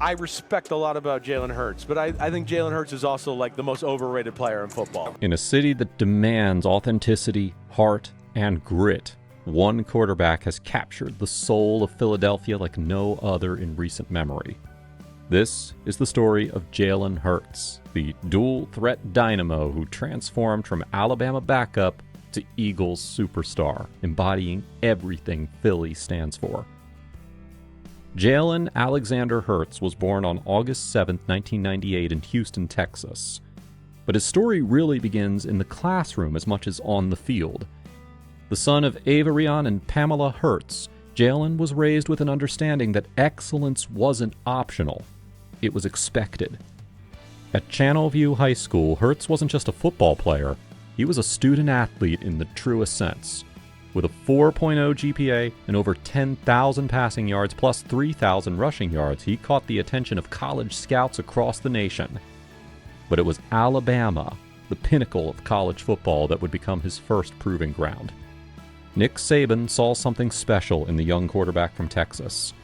I respect a lot about Jalen Hurts, but I think Jalen Hurts is also like the most overrated player in football. In a city that demands authenticity, heart, and grit, one quarterback has captured the soul of Philadelphia like no other in recent memory. This is the story of Jalen Hurts, the dual-threat dynamo who transformed from Alabama backup to Eagles superstar, embodying everything Philly stands for. Jalen Alexander Hurts was born on August 7, 1998 in Houston, Texas. But his story really begins in the classroom as much as on the field. The son of Averion and Pamela Hurts, Jalen was raised with an understanding that excellence wasn't optional. It was expected. At Channelview High School, Hurts wasn't just a football player. He was a student athlete in the truest sense. With a 4.0 GPA and over 10,000 passing yards plus 3,000 rushing yards, he caught the attention of college scouts across the nation. But it was Alabama, the pinnacle of college football, that would become his first proving ground. Nick Saban saw something special in the young quarterback from Texas.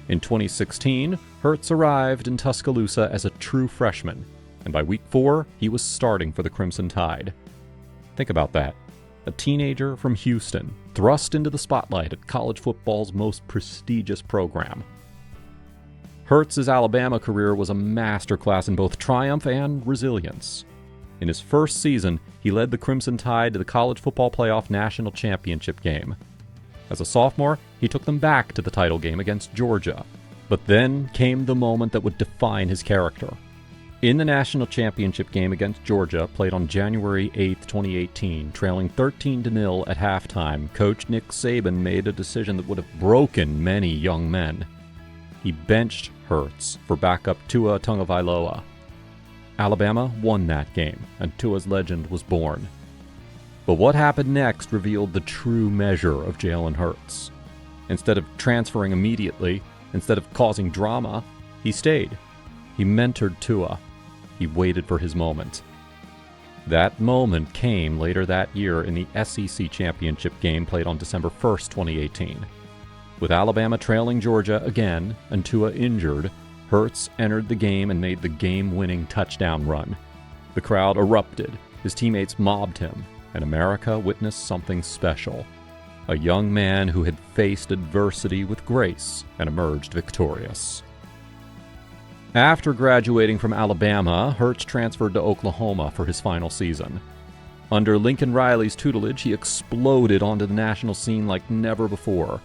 In 2016, Hurts arrived in Tuscaloosa as a true freshman, and by week 4, he was starting for the Crimson Tide. Think about that. A teenager from Houston, thrust into the spotlight at college football's most prestigious program. Hurts' Alabama career was a masterclass in both triumph and resilience. In his first season, he led the Crimson Tide to the College Football Playoff National Championship game. As a sophomore, he took them back to the title game against Georgia. But then came the moment that would define his character. In the national championship game against Georgia, played on January 8, 2018, trailing 13-0 at halftime, Coach Nick Saban made a decision that would have broken many young men. He benched Hurts for backup Tua Tagovailoa. Alabama won that game, and Tua's legend was born. But what happened next revealed the true measure of Jalen Hurts. Instead of transferring immediately, instead of causing drama, he stayed. He mentored Tua. He waited for his moment. That moment came later that year in the SEC championship game played on December 1st, 2018. With Alabama trailing Georgia again and Tua injured, Hurts entered the game and made the game-winning touchdown run. The crowd erupted, his teammates mobbed him, and America witnessed something special. A young man who had faced adversity with grace and emerged victorious. After graduating from Alabama, Hurts transferred to Oklahoma for his final season. Under Lincoln Riley's tutelage, he exploded onto the national scene like never before.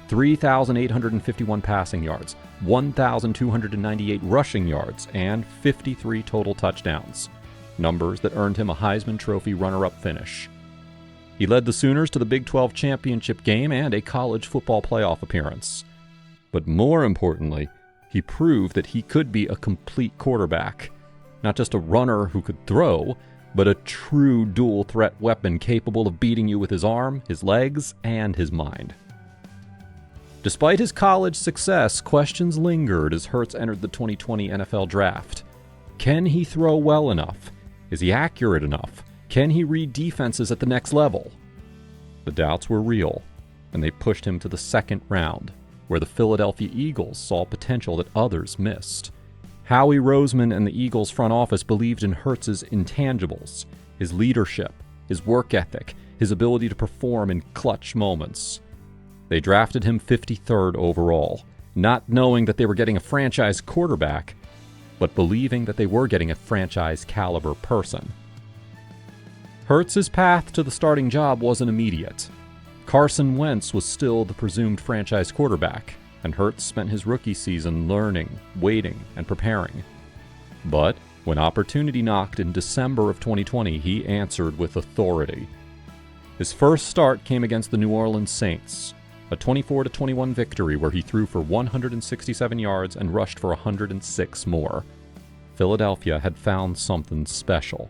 3,851 passing yards, 1,298 rushing yards, and 53 total touchdowns. Numbers that earned him a Heisman Trophy runner-up finish. He led the Sooners to the Big 12 championship game and a college football playoff appearance. But more importantly, he proved that he could be a complete quarterback. Not just a runner who could throw, but a true dual-threat weapon capable of beating you with his arm, his legs, and his mind. Despite his college success, questions lingered as Hurts entered the 2020 NFL Draft. Can he throw well enough? Is he accurate enough? Can he read defenses at the next level? The doubts were real, and they pushed him to the second round, where the Philadelphia Eagles saw potential that others missed. Howie Roseman and the Eagles front office believed in Hurts' intangibles, his leadership, his work ethic, his ability to perform in clutch moments. They drafted him 53rd overall, not knowing that they were getting a franchise quarterback, but believing that they were getting a franchise-caliber person. Hurts' path to the starting job wasn't immediate. Carson Wentz was still the presumed franchise quarterback, and Hurts spent his rookie season learning, waiting, and preparing. But when opportunity knocked in December of 2020, he answered with authority. His first start came against the New Orleans Saints, a 24-21 victory where he threw for 167 yards and rushed for 106 more. Philadelphia had found something special.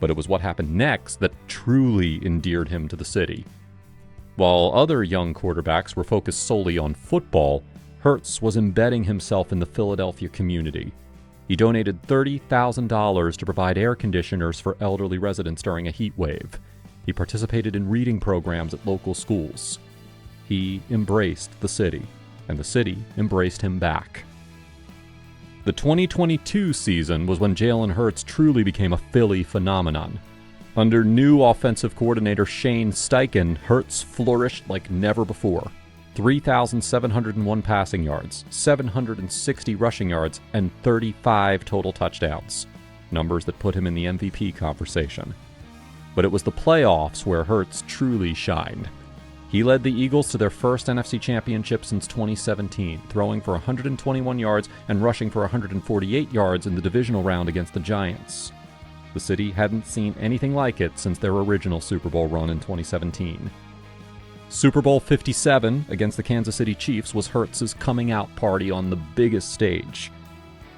But it was what happened next that truly endeared him to the city. While other young quarterbacks were focused solely on football, Hurts was embedding himself in the Philadelphia community. He donated $30,000 to provide air conditioners for elderly residents during a heat wave. He participated in reading programs at local schools. He embraced the city, and the city embraced him back. The 2022 season was when Jalen Hurts truly became a Philly phenomenon. Under new offensive coordinator Shane Steichen, Hurts flourished like never before. 3,701 passing yards, 760 rushing yards, and 35 total touchdowns. Numbers that put him in the MVP conversation. But it was the playoffs where Hurts truly shined. He led the Eagles to their first NFC championship since 2017, throwing for 121 yards and rushing for 148 yards in the divisional round against the Giants. The city hadn't seen anything like it since their original Super Bowl run in 2017. Super Bowl 57 against the Kansas City Chiefs was Hurts' coming-out party on the biggest stage.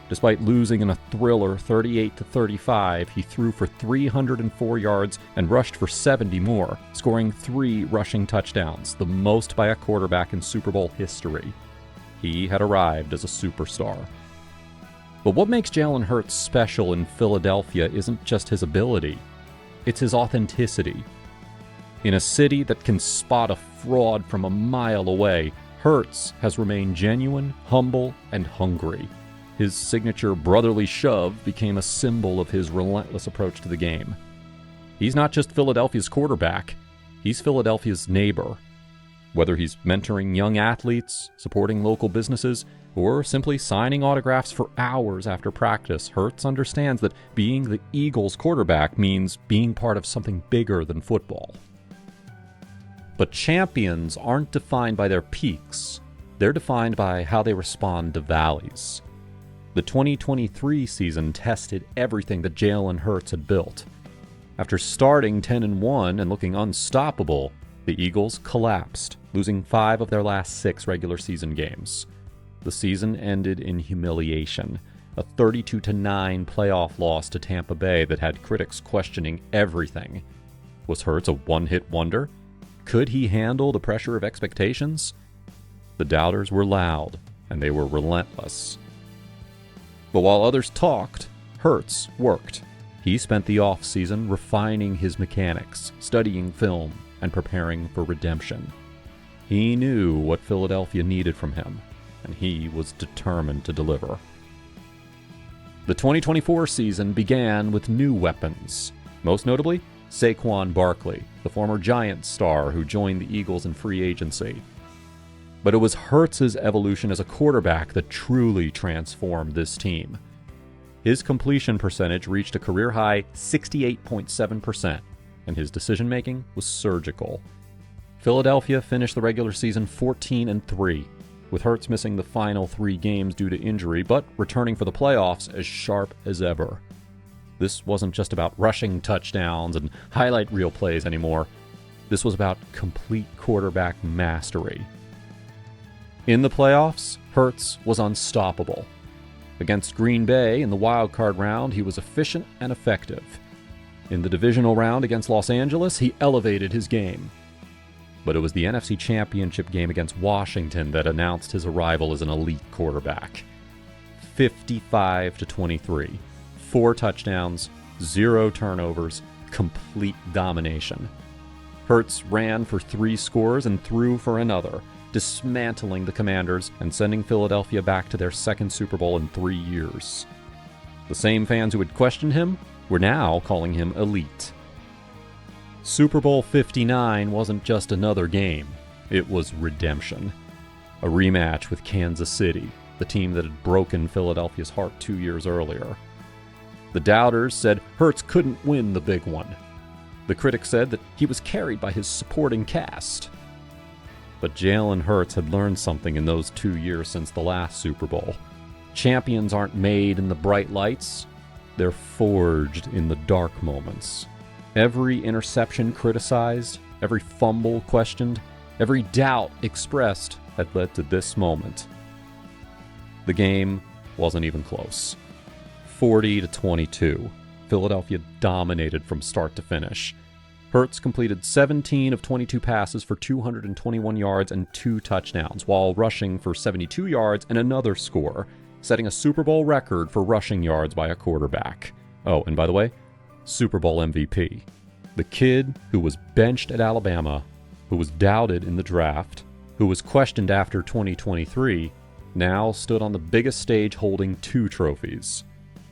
Despite losing in a thriller 38-35, he threw for 304 yards and rushed for 70 more, scoring 3 rushing touchdowns, the most by a quarterback in Super Bowl history. He had arrived as a superstar. But what makes Jalen Hurts special in Philadelphia isn't just his ability, it's his authenticity. In a city that can spot a fraud from a mile away, Hurts has remained genuine, humble, and hungry. His signature brotherly shove became a symbol of his relentless approach to the game. He's not just Philadelphia's quarterback, he's Philadelphia's neighbor. Whether he's mentoring young athletes, supporting local businesses, or simply signing autographs for hours after practice, Hurts understands that being the Eagles' quarterback means being part of something bigger than football. But champions aren't defined by their peaks. They're defined by how they respond to valleys. The 2023 season tested everything that Jalen Hurts had built. After starting 10-1 and looking unstoppable, the Eagles collapsed, losing 5 of their last 6 regular season games. The season ended in humiliation, a 32-9 playoff loss to Tampa Bay that had critics questioning everything. Was Hurts a one-hit wonder? Could he handle the pressure of expectations? The doubters were loud, and they were relentless. But while others talked, Hurts worked. He spent the off-season refining his mechanics, studying film, and preparing for redemption. He knew what Philadelphia needed from him, and he was determined to deliver. The 2024 season began with new weapons, most notably Saquon Barkley, the former Giants star who joined the Eagles in free agency. But it was Hurts' evolution as a quarterback that truly transformed this team. His completion percentage reached a career-high 68.7%, and his decision-making was surgical. Philadelphia finished the regular season 14-3, with Hurts missing the final 3 games due to injury, but returning for the playoffs as sharp as ever. This wasn't just about rushing touchdowns and highlight reel plays anymore. This was about complete quarterback mastery. In the playoffs, Hurts was unstoppable. Against Green Bay in the wild card round, he was efficient and effective. In the divisional round against Los Angeles, he elevated his game. But it was the NFC Championship game against Washington that announced his arrival as an elite quarterback. 55-23, 4 touchdowns, 0 turnovers, complete domination. Hurts ran for 3 scores and threw for another, dismantling the Commanders and sending Philadelphia back to their second Super Bowl in 3 years. The same fans who had questioned him were now calling him elite. Super Bowl 59 wasn't just another game, it was redemption. A rematch with Kansas City, the team that had broken Philadelphia's heart 2 years earlier. The doubters said Hurts couldn't win the big one. The critics said that he was carried by his supporting cast. But Jalen Hurts had learned something in those 2 years since the last Super Bowl. Champions aren't made in the bright lights, they're forged in the dark moments. Every interception criticized, every fumble questioned, every doubt expressed had led to this moment. The game wasn't even close. 40-22. Philadelphia dominated from start to finish. Hurts completed 17 of 22 passes for 221 yards and 2 touchdowns, while rushing for 72 yards and another score, setting a Super Bowl record for rushing yards by a quarterback. Oh, and by the way, Super Bowl MVP. The kid who was benched at Alabama, who was doubted in the draft, who was questioned after 2023, now stood on the biggest stage holding 2 trophies,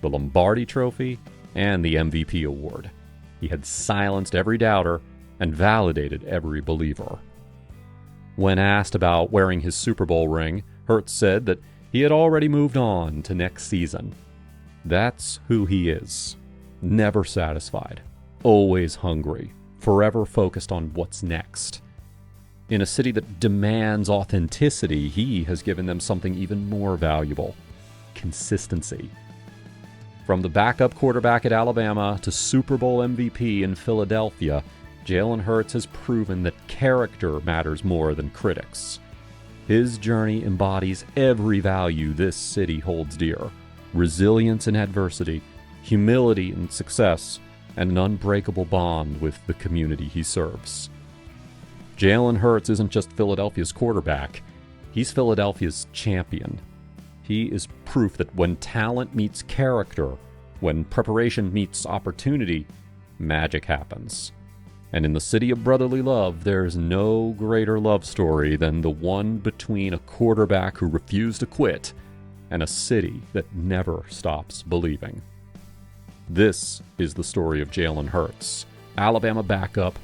the Lombardi Trophy and the MVP award. He had silenced every doubter and validated every believer. When asked about wearing his Super Bowl ring, Hurts said that he had already moved on to next season. That's who he is. Never satisfied, always hungry, forever focused on what's next. In a city that demands authenticity, he has given them something even more valuable: consistency. From the backup quarterback at Alabama to Super Bowl MVP in Philadelphia, Jalen Hurts has proven that character matters more than critics. His journey embodies every value this city holds dear: resilience in adversity, humility in success, and an unbreakable bond with the community he serves. Jalen Hurts isn't just Philadelphia's quarterback, he's Philadelphia's champion. He is proof that when talent meets character, when preparation meets opportunity, magic happens. And in the city of brotherly love, there's no greater love story than the one between a quarterback who refused to quit and a city that never stops believing. This is the story of Jalen Hurts, Alabama backup,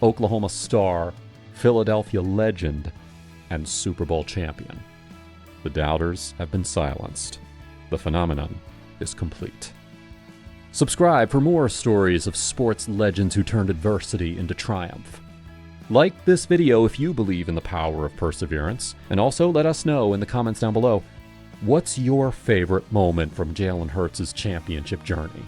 Oklahoma star, Philadelphia legend, and Super Bowl champion. The doubters have been silenced. The phenomenon is complete. Subscribe for more stories of sports legends who turned adversity into triumph. Like this video if you believe in the power of perseverance, and also let us know in the comments down below, what's your favorite moment from Jalen Hurts' championship journey?